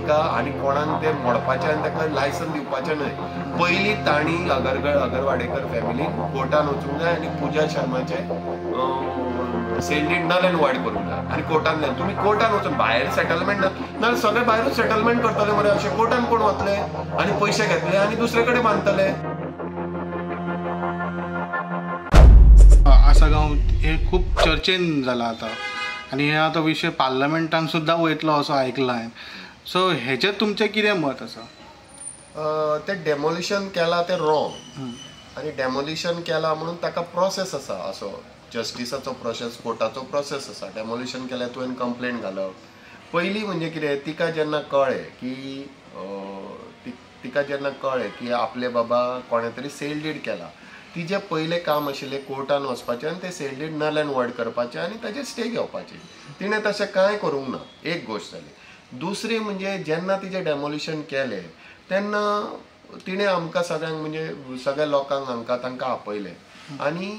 तिका आनी कोणाक ते मोडपाचें आनी ताका लायसन दिवपाचें न्हय। पयलीं तांणी अगरवाडेकर फॅमिलीन कोर्टान वचूंक जाय आनी पुजा शर्माचे sale deed null and void करूंक जाय आनी कोर्टान तुमी कोर्टान वचून भायर सेटलमेंट ना सगळे भायरूच सेटलमेंट करतले मरे अशें कोर्टान कोण वतले आनी पयशे घेतले आनी दुसरे कडेन बांदतले। आसागांव हे खूप चर्चेन जाला आता आणि हे आता विषय पार्लमेंटान सुद्धा वयतलो असो आयकला हांवें। सो हेचेर तुमचें कितें मत आसा? ते डेमोलिशन केला ते रॉंग आनी डेमोलिशन केला म्हणून ताका प्रोसेस आसा असो जस्टिसाचो प्रोसेस कोर्टाचो प्रोसेस आसा। डेमोलिशन केल्या तुवें कंप्लेंट घालप पयलीं म्हणजे कितें तिका जेन्ना कळ्ळें की आपले बाबा कोणे तरी सेल डीड केला तिजे पयलें काम आशिल्लें कोर्टान वचपाचें आनी तें sale deed null and void करपाचें आनी ताजेर स्टे घेवपाची। तिणें तशें कांय करूंक ना, एक गोश्ट जाली। दुसरी म्हणजे जेन्ना तिजें डेमोलिशन केलें तेन्ना तिणें आमकां सगळ्यांक म्हणजे सगळ्या लोकांक तांकां आपयलें आनी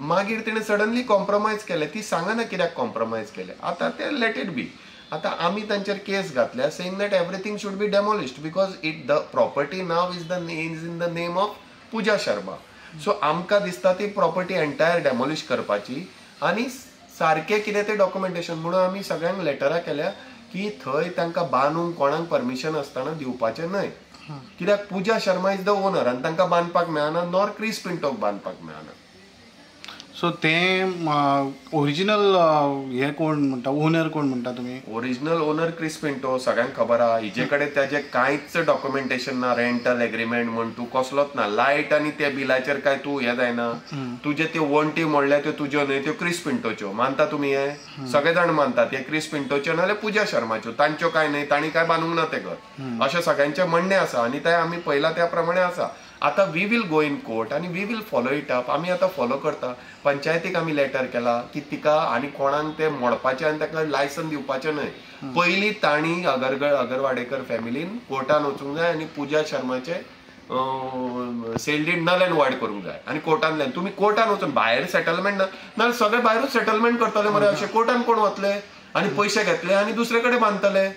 मागीर तिणें सडनली कॉम्प्रोमायज केलें। ती सांगना कित्याक कॉम्प्रोमायज केलें। आतां तें लेट इट बी। आतां आमी तांचेर केस घातल्या saying that everything should be demolished because the property now is in the name of Puja Sharma. So आमकां दिसता ती प्रॉपर्टी एंटायर डेमोलिश करपाची आनी सारकें कितें तें डॉक्युमेंटेशन म्हणून आमी सगळ्यांक लेटरां केल्या की थंय तांकां बांदूंक कोणाक परमिशन आसतना दिवपाचें न्हय कित्याक पुजा शर्मा इज द ओनर आनी तांकां बांदपाक मेळना नॉर क्रिस पिंटोक बांदपाक मेळना। सो तें ओरिजिनल हे कोण म्हणटा ओनर कोण म्हणटा तुमी? ओरिजिनल ओनर क्रिस पिंटो सगळ्यांक खबर आहा। हिजे कडेन ताजें कांयच डॉक्युमेंटेशन ना, रेंटल एग्रीमेंट म्हण तूं कसलोच ना। लायट आनी त्या बिलाचेर काय तूं हें जायना। तुजे त्यो वणटी मोडल्या त्यो तुज्यो न्हय त्यो क्रिस पिंटोच्यो। मानता तुमी हे? सगळे जाण मानतात हे क्रिस पिंटोच्यो नाल्यार पुजा शर्माच्यो। तांच्यो काय न्हय, तांणी काय बांदूंक ना तें घर अशें सगळ्यांचें म्हणणें आसा आनी तें आमी पयला त्या प्रमाणे आसा। आतां we will go in court आनी we will follow it up. आमी आतां फॉलो करता। पंचायतीक आमी लेटर केला की तिका आनी कोणाक ते मोडपाचें आनी ताका लायसन दिवपाचें न्हय। पयलीं तांणी अगरवाडेकर फॅमिलीन कोर्टान वचूंक जाय आनी पुजा शर्माचे sale deed null and void करूंक जाय आनी कोर्टान तुमी कोर्टान वचून भायर सेटलमेंट ना सगळे भायरूच सेटलमेंट करतले मरे अशें कोर्टान कोण वतले आनी पयशे घेतले आनी दुसरे कडेन बांदतले।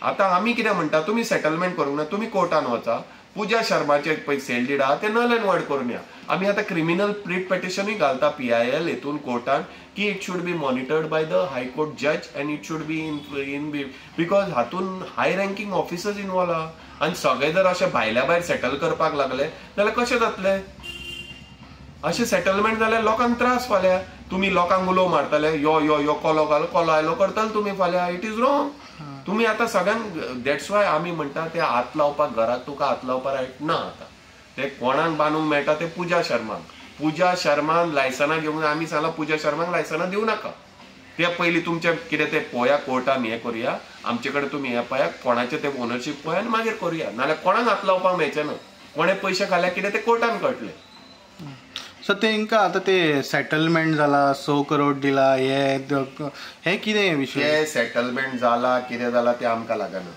आतां आमी कितें म्हणटा तुमी सेटलमेंट करूंक ना, तुमी कोर्टान वचा पुजा शर्माचे पळय सेल डीड आहा ते नल एंड वॉइड करून या। आमी आतां क्रिमिनल प्रीट पेटिशनूय घालता PIL हेतून कोर्टान की it should be monitored by the high court जज and it should be in because हातून हाय रँकींग ऑफिसर्स इनवॉल्व आहा आनी सगळे जर अशें भायल्या भायर सेटल करपाक लागले जाल्यार कशें जातले? अशें सेटलमेंट जाल्यार लोकांक त्रास फाल्यां। तुमी लोकांक उलोव मारतले यो यो यो कोलो आयलो करतले तुमी फाल्यां। It is wrong. तुमी आतां सगळ्यांक दॅट्स वाय आमी म्हणटा ते हात लावपाक घराक तुका हात लावपाक रायट ना। आतां ते कोणाक बांदूंक मेळटा ते पुजा शर्मान लायसनां घेवंक आमी सांगलां पुजा शर्माक लायसनां दिवं नाका। ते पयलीं तुमचें कितें तें पळोवया कोर्टान हें करुया, आमचे कडेन तुमी हें पळया कोणाचें तें ओनरशीप पळया आनी मागीर करुया। नाल्यार कोणाक हात लावपाक मेळचें ना। कोणे पयशे खाल्यार कितें तें कोर्टान कळटलें। सो तेंकां आतां ते सेटलमेंट जाला 100 करोड दिला हे कितें विशय? ते सेटलमेंट जाला कितें जाला तें आमकां लागना।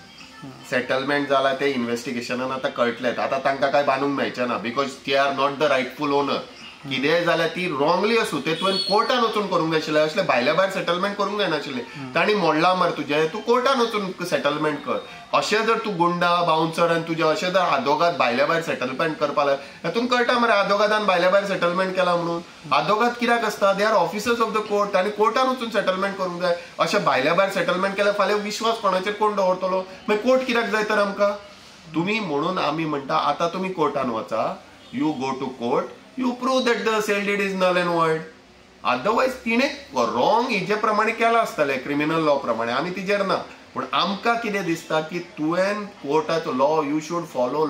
सेटलमेंट जाला ते इन्व्हेस्टिगेशनान आतां कळटलें। आतां तांकां काय बांदूंक मेळचें ना because they are not the rightful owner. कितेंय जाल्यार ती रॉंगली आसूं ते तुवें कोर्टान वचून करूंक जाय आशिल्लें। असलें भायल्या भायर सेटलमेंट करूंक जायनाशिल्लें। तांणी मोडला मरे तुजें तूं कोर्टान वचून सेटलमेंट कर। अशें जर तूं गुंडा बाउन्सर आनी तुजें अशें जर आदोगाद भायल्या भायर सेटलमेंट करपाक लागलें हातून कळटा मरे आदोगादान भायल्या भायर सेटलमेंट केला म्हणून। आदोगाद कित्याक आसता? They are officers of the court. तांणी कोर्टान वचून सेटलमेंट करूंक जाय। अशें भायल्या भायर सेटलमेंट केल्यार फाल्यां विश्वास कोणाचेर कोण दवरतलो? मागीर कोर्ट कित्याक जाय तर आमकां? तुमी म्हणून आमी म्हणटा आतां तुमी कोर्टान वचा, you go to court, you prove that the sale deed is null and void. Otherwise तिने रॉंग हेजे प्रमाणे केला आसतलें क्रिमिनल लॉ प्रमाणे आमी तिजेर ना। पूण आमकां कितें दिसता की तुवें कोर्टाचो law you should follow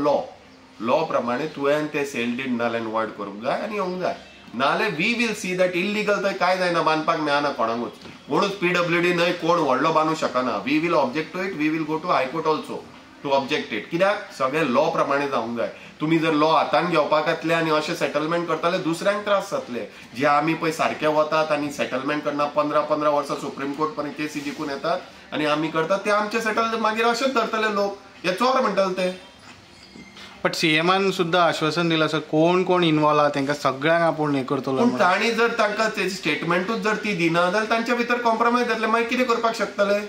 law प्रमाणे तुवें ते sale deed null and void करूंक जाय आनी येवंक जाय। नाल्यार we will see that illegal थंय कांय जायना, बांदपाक मेळना कोणाकूच। कोणूच PWD न्हय कोण व्हडलो बांदूंक शकना। We will object to it, we will go to high court also to object it. कित्याक सगळे लॉ प्रमाणे जावंक जाय। तुमी जर लॉ हातान घेवपाक येतले आनी अशें सेटलमेंट करतले दुसऱ्यांक त्रास जातले। जे आमी पळय सारके वतात आनी सेटलमेंट करना 15 वर्सां सुप्रीम कोर्ट पर्यंत केसी जिखून येतात आनी आमी करतात ते आमचे सेटल मागीर अशेंच धरतले लोक। हे चोर म्हणटले ते। बट सीएमान सुद्धा आश्वासन दिलां सर कोण कोण इन्वॉल्व आहा तांकां सगळ्यांक आपूण हें करतलो। पूण तांणी जर तांकां स्टेटमेंटूच जर ती दिना जाल्यार तांच्या भितर कॉम्प्रोमायज जातले मागीर कितें करपाक शकतले?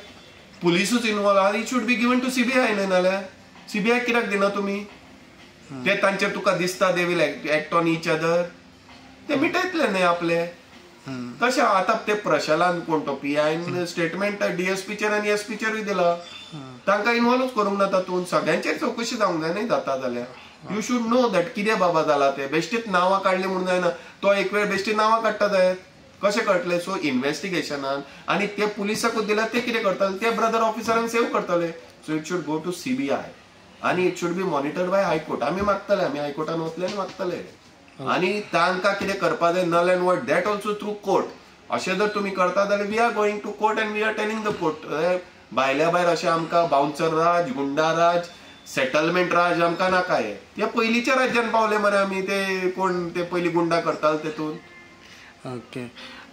पुलिसूच इन्वॉल्व आहा, it should be given to CBI न्हय. नाल्यार सीबीआय कित्याक दिना तुमी? ते तांचेर तुका दिसता they will act on each other, ते मिटयतले न्हय आपले. तशें आता ते प्रशलान कोण तो पीआयन स्टेटमेंट डीएसपीचेर आनी एसपीचेरूय दिला. तांकां इन्वॉल्वच करूंक ना तातूंत. सगळ्यांचेर चवकशी जावंक जाय न्हय जाता जाल्यार. यू शूड नो दॅट कितें बाबा जाला ते. बेश्टीत नांवां काडली म्हणून जायना. तो एक वेळ बेश्टी नांवां काडटा जायत, कशें कळटलें? सो इन्व्हेस्टिगेशनान आनी ते पुलिसाकूच दिल्यार ते कितें करतले? ते ब्रदर ऑफिसरांक सेव करतले. So it should go to CBI आनी it should be monitored by high court. आमी मागतले, आमी हायकोर्टान वतले आनी मागतले. आनी तांकां कितें करपा जाय null and void that also through court. अशें जर तुमी करता जाल्यार we are going to court and we are telling the court भायल्या भायर अशें आमकां बाउन्सर राज, गुंडा राज, सेटलमेंट राज आमकां नाका. हे ते पयलींच्या राज्यान पावले मरे आमी. ते कोण ते पयलीं गुंडा करताले तेतून. ओके,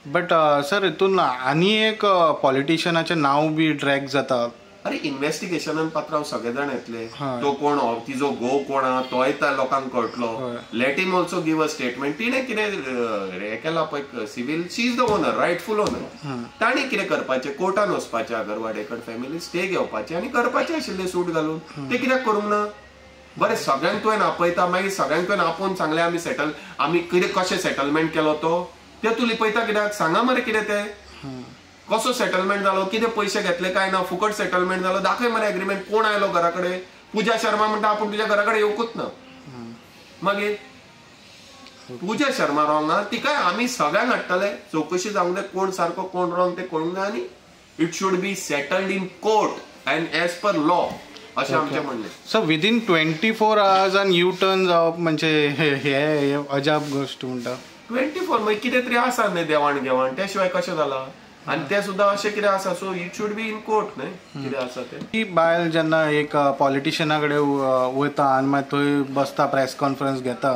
बट सर हितून आनी एक पॉलिटिशियनाचें नांव बी ड्रॅग जाता. अरे इन्व्हेस्टिगेशनान पात्रांव सगळे जाण येतले. तो कोण तिजो घोव कोण आहा तोय त्या लोकांक कळटलो. Let him also give a statement. तिणें कितें हें केलां पळय civil, she is the owner, rightful owner. ताणें कितें करपाचें? कोर्टान वचपाचें अगरवाडेकर फॅमिली, स्टे घेवपाचें आनी करपाचें आशिल्लें सूट घालून. ते कित्याक करूंक ना? बरें सगळ्यांक तुवें आपयता, मागीर सगळ्यांक तुवें आपोवन सांगलें आमी सेटल, आमी कितें कशें सेटलमेंट केलो तो ते तूं लिपयता कित्याक? सांगा मरे कितें तें. कसो सेटलमेंट जालो, कितें पयशे घेतले काय ना, फुकट सेटलमेंट जालो, दाखय मरे एग्रीमेंट. कोण आयलो घरा कडेन? पूजा शर्मा म्हणटा आपूण तुज्या घरा कडेन येवकूच ना. मागीर पूजा शर्मा रॉंग आहा, तिकाय आमी सगळ्यांक हाडटले. चवकशी जावंक जाय कोण सारको कोण रॉंग ते कळूंक जाय आनी it should be settled in court and as per law अशें आमचें म्हणणें. So within 24 hours U turn जावप म्हणजे हे अजाप गोष्ट म्हणटा. 24 मागीर कितें तरी आसा न्हय देवाण घेवाण, त्या शिवाय कशें जाला? आनी ते सुद्दां अशें कितें आसा. So it should be in court न्हय कितें आसा तें. ती बायल जेन्ना एक पॉलिटिशियना कडेन वयता आनी मागीर थंय बसता, प्रेस कॉन्फरन्स घेता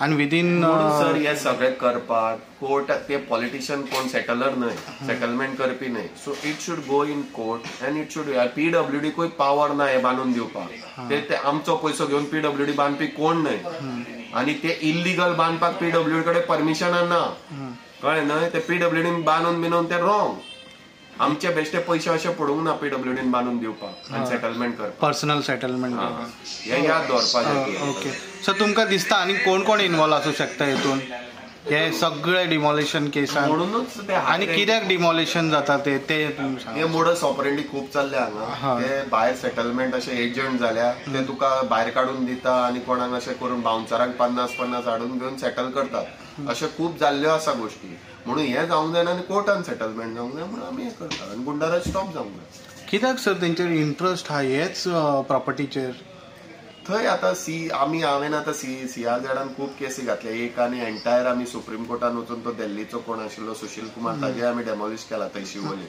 आनी विदीन सर हे सगळें करपाक कोर्ट ते पॉलिटिशियन कोण सेटलर न्हय, सेटलमेंट करपी न्हय. So it should go in court and it should पीडब्ल्यूडीकूय पावर ना हे बांदून दिवपाक. ते आमचो पयसो घेवन पीडब्ल्यूडी बांदपी कोण न्हय. आनी ते इल्लिगल बांदपाक पीडब्ल्यूडी कडेन परमिशन ना, कळ्ळें न्हय. ते पीडब्ल्यूडीन बांदून बिनून ते रॉंग. आमचे बेश्टे पयशे अशें पडूंक ना पीडब्ल्यूडीन बांदून दिवपाक आनी सेटलमेंट करपाक, पर्सनल सेटलमेंट. हे याद दवरपाचें. ओके, सो तुमकां दिसता आनी कोण कोण इन्वॉल्व आसूं शकता हितून हे सगळे डिमॉलिशन केसान? म्हणूनच ते आनी कित्याक डिमॉलिशन जाता ते हे मोडस ऑपरेंडी खूब चल्ले हांगा. ते भायर सेटलमेंट अशे एजंट जाल्या, ते तुका भायर काडून दिता आनी कोणाक अशें करून बाउन्सरांक 50-50 हाडून घेवन सेटल करतात. अशें खूब जाल्ल्यो आसा गोश्टी. म्हणून हें जावंक जायना आनी कोर्टान सेटलमेंट जावंक जाय म्हणून आमी हें करतात आनी गुंडाराज स्टॉप जावंक जाय. कित्याक सर तेंचेर इंट्रस्ट हा हेच प्रॉपर्टीचेर? थंय आतां हांवें आतां CRZान खूब केसी घातल्या. एक आनी एंटायर आमी सुप्रीम कोर्टान वचून तो दिल्लीचो कोण आशिल्लो सुशील कुमार, ताजे आमी डेमॉलिश केला थंय शिवोले.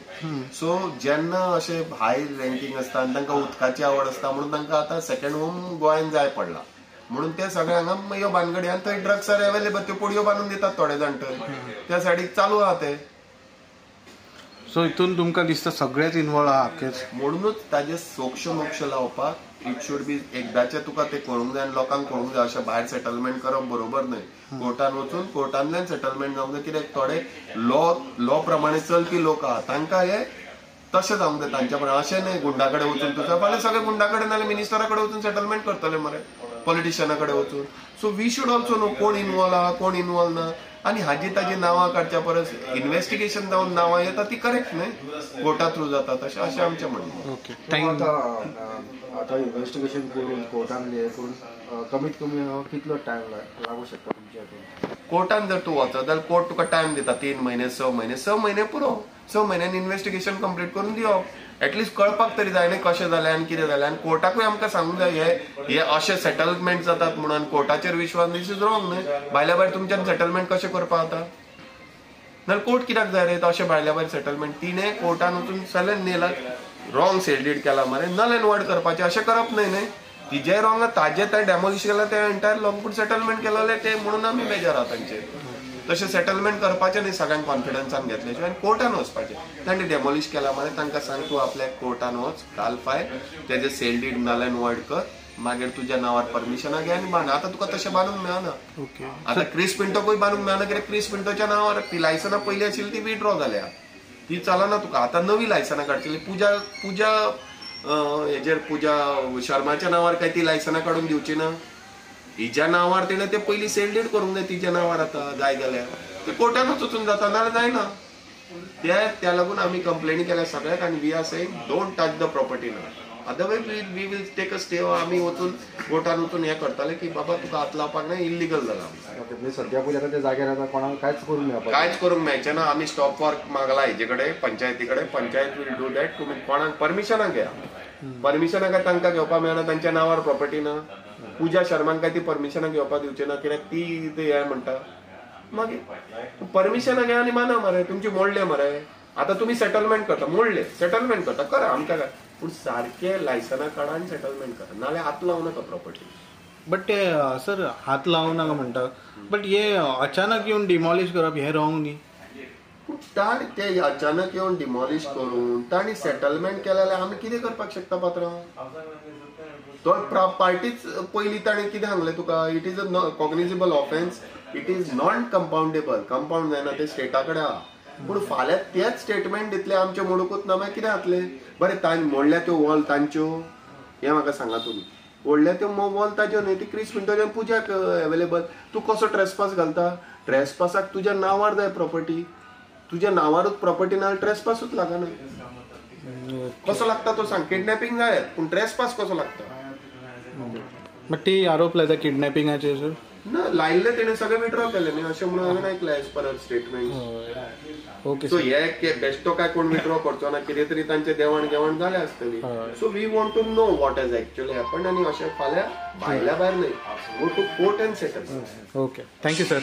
सो जेन्ना अशें हाय रँकींग आसता आनी तांकां उदकाची आवड आसता म्हणून तांकां आतां सेकंड होम गोंयान जाय पडला. म्हणून ते सगळे हांगा ह्यो भानगडी आनी थंय ड्रग्स आर अवेलेबल, त्यो पोडयो बांदून दितात थोडे जाण. थंय त्या सायडीक चालू आहा ते. सो हितून तुमकां दिसता सगळेच इन्वॉल्व आहा. म्हणूनच ताजे सोक्ष मोक्ष लावपाक इट शूड बी एकदाचें तुका ते कळूंक जाय आनी लोकांक कळूंक जाय. अशें भायर सेटलमेंट करप बरोबर न्हय. कोर्टान वचून कोर्टांतल्यान सेटलमेंट जावंक जाय. कित्याक थोडे लॉ प्रमाणे चलपी लोक आहात, तांकां हे तशें जावंक जाय तांच्या प्रमाणे. अशें न्हय गुंडा कडेन वचून तुका फाल्यां सगळे गुंडा कडेन नाल्यार मिनिस्टरा कडेन वचून सेटलमेंट करतले मरे, पॉलिटिशियना कडेन वचून. So we should also know कोण इन्वॉल्व आहा कोण इन्वॉल्व ना. आनी हाजी ताजी नांवां काडच्या परस इन्व्हेस्टिगेशन जावन नांवां येता ती करेक्ट न्हय, कोर्टा थ्रू जाता तशें अशें आमचें म्हणणें. ओके, आता इन्व्हेस्टिगेशन करून कोर्टान हे करून कमीत कमी कितलो टायम लागू शकता तुमच्या हातून? कोर्टान जर तूं वचत जाल्यार कोर्ट तुका टायम दिता 3 महिने 6 महिने. 6 महिने पुरो. 6 म्हयन्यान इन्व्हेस्टिगेशन कंप्लीट करून दिवप. एटलिस्ट कळपाक तरी जाय न्ही कशें जालें आनी कितें जालें. आनी कोर्टाकूय आमकां सांगूंक जाय हे अशे सेटलमेंट जातात म्हणून. कोर्टाचेर विश्वास दीस इज रॉंग न्हय. भायल्या भायर तुमच्यान सेटलमेंट कशें करपा जाता? नाल्यार कोर्ट कित्याक जाय रे अशें भायल्या भायर सेटलमेंट? तिणें कोर्टान वचून सगळ्यांनी नेला रॉंग सेल्डीड केला मरे, नल एंड वॉइड करपाचें अशें करप न्हय न्हय. तिजे रॉंग ताजे ते डेमॉलिश केला ते एंटायर लॉंगपूट सेटलमेंट केलेले ते म्हणून आमी बेजार आहा तांचेर. तशें सेटलमेंट करपाचें न्ही सगळ्यांक कॉन्फिडन्सान घेतले शिवाय कोर्टान वचपाचें. तांणी डेमॉलिश केला मरे, तांकां सांग तूं आपल्याक कोर्टान वच, काल फायल तेजे sale deed null and void कर, मागीर तुज्या नांवार परमिशनां घे आनी बांद. आतां तुका तशें बांदूंक मेळना. आतां क्रिस पिंटोकूय बांदूंक मेळना कित्याक क्रिस पिंटोच्या नांवार ती लायसनां पयलीं आशिल्ली ती विड्रॉ जाल्या. ती चलना तुका. आतां नवी लायसनां काडटली. पूजा पूजा हेजेर पूजा शर्माच्या नांवार काय ती लायसनां काडून दिवची ना. हिच्या नांवार तिणें ते पयलीं सेल डीड करूंक जाय तिच्या नांवार. आतां जाय जाल्यार ते कोर्टानूच वचून जाता नाल्यार जायना. त्या लागून आमी कंप्लेनी केल्या सगळ्याक आनी we are saying don't touch the property ना. Otherwise we will take a stay. आमी वचून कोर्टान वचून हें करताले की बाबा तुका हात लावपाक ना, इल्लिगल जाला. सध्या पयलीं आतां त्या जाग्यार आतां कोणाक कांयच करूंक मेळपाक कांयच करूंक मेळचें ना. आमी स्टॉप वर्क मागला हेजे कडेन पंचायती कडेन. Panchayat will do that. तुमी कोणाक परमिशनाक घ्या. परमिशनाक काय तांकां घेवपाक मेळना. तांच्या नांवार प्रॉपर्टी ना. पूजा शर्मान काय ती परमिशनाक घेवपाक दिवचे ना. कित्याक ती हें म्हणटा मागीर परमिशनाक घ्या आनी माना मरे. तुमचे मोडले मरे. आतां तुमी सेटलमेंट करता. मोडले सेटलमेंट करता करा आमकां काय. पूण सारखे लायसनां काडा आनी सेटलमेंट करा. नाल्यार हात लावू नाका प्रॉपर्टी. बट ते सर हात लावू नाका म्हणटा. बट हे अचानक येवन डिमॉलिश करप हे रॉंग न्ही. ताणी ते अचानक येवन डिमॉलिश करून ताणी सेटलमेंट केलें जाल्यार आमी कितें करपाक शकता पात्रांव. तो पार्टीच पयलीं ताणें कितें सांगलें तुका. It is a cognizable offence. It is non compoundable. Compound जायना ते स्टेटा कडेन आहा. पूण फाल्यां तेच स्टेटमेंट दितले आमचे मोडकूच ना मागीर कितें जातलें. बरें तांणी मोडल्या त्यो वॉल तांच्यो हें म्हाका सांगा तुमी. व्हडल्या त्यो वॉल ताज्यो न्हय. ती क्रिस पिंटोच्या पुजाक अवेलेबल. तूं कसो ट्रेसपास घालता. ट्रेसपासाक तुज्या नांवार जाय प्रॉपर्टी. तुज्या नांवारूच प्रॉपर्टी ना ट्रेसपासूच लागना. कसो लागता तो सांग. किडनॅपिंग जाय पूण ट्रेसपास कसो लागता. मग ती आरोप लायता किडनॅपिंगाचे सर. ना लायल्ले तेणें सगळे विड्रॉ केले न्ही अशें म्हणून हांवें आयकलां as per statement. Okay. So हे बेश्टो काय कोण विड्रॉ करचो ना. कितें तरी तांचे देवण घेवण जालें आसतली. So we want to know what has actually happened. आनी अशें फाल्यां भायल्या भायर न्हय. Go to court and settle. Okay. Thank you sir.